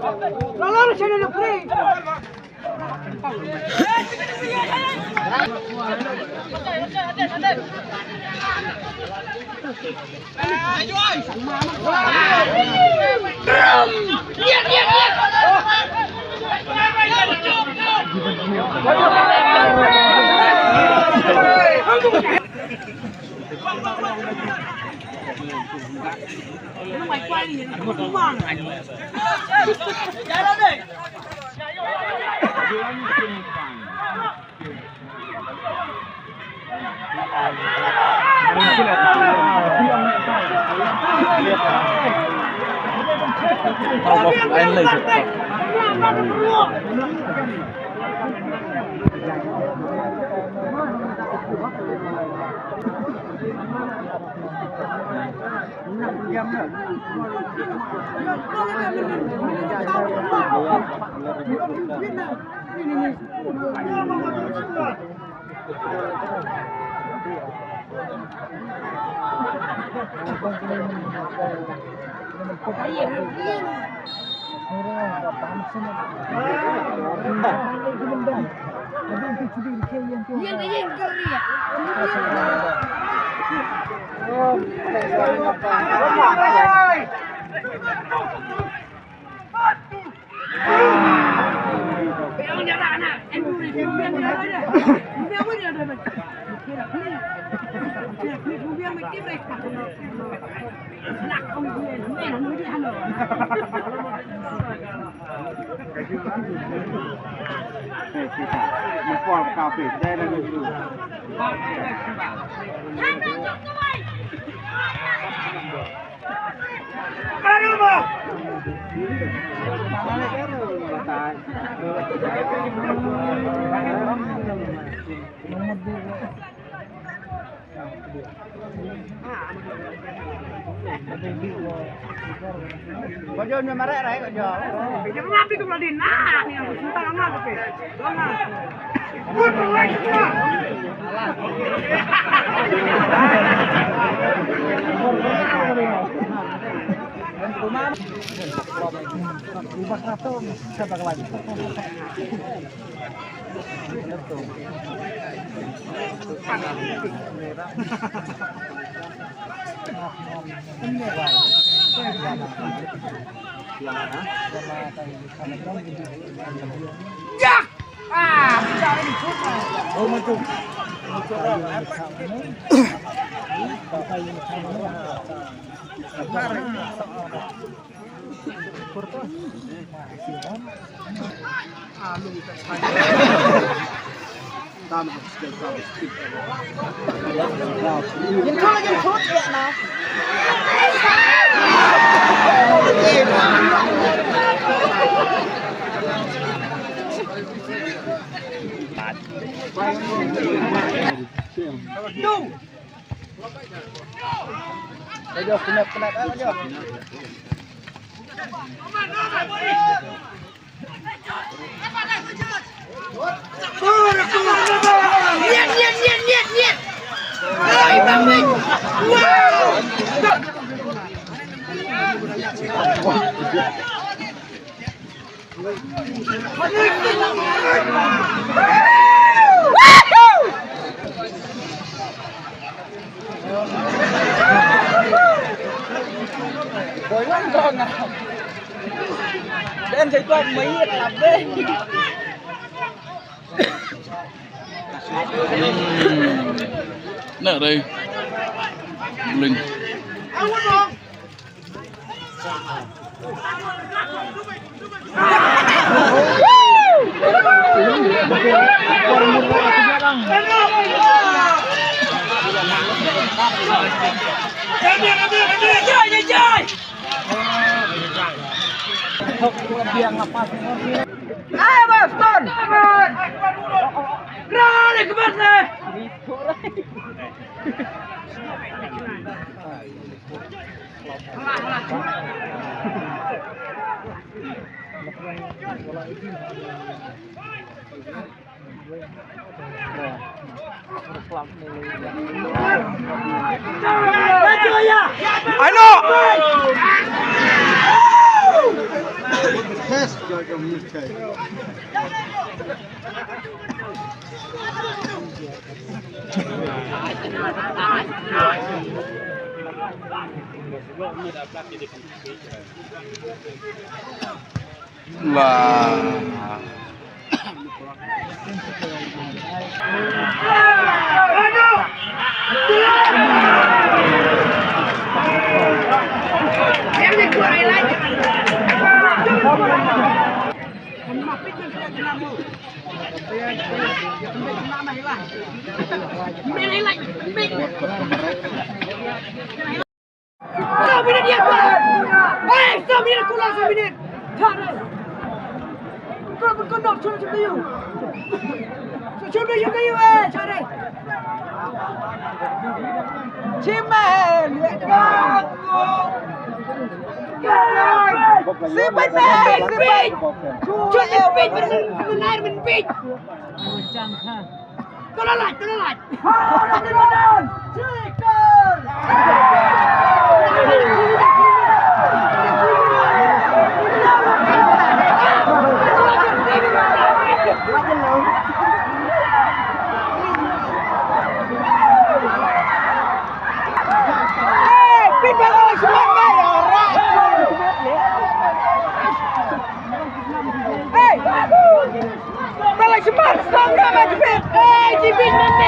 Lalu sini lu free. Nó mày quay gì nó không mang chạy lên đi anh lấy Có vô nhưng mà rẻ đấy có giờ. Jangan ngapi ke Madin. Nah, ini aku cinta sama tapi. Jangan. Gue mulai semua. Ya! Ah, bicara di sana. Oh, macam. Ayo, penat aja. Lihat. Hai, Bang Win. Wow. Bồi lắm con à. Đem thấy con mấy làm đi. Nó ở đây Linh Chơi. Ayo Bos, Ton. Rale ke mana? Maju ya. Ayo. Lah. Hey,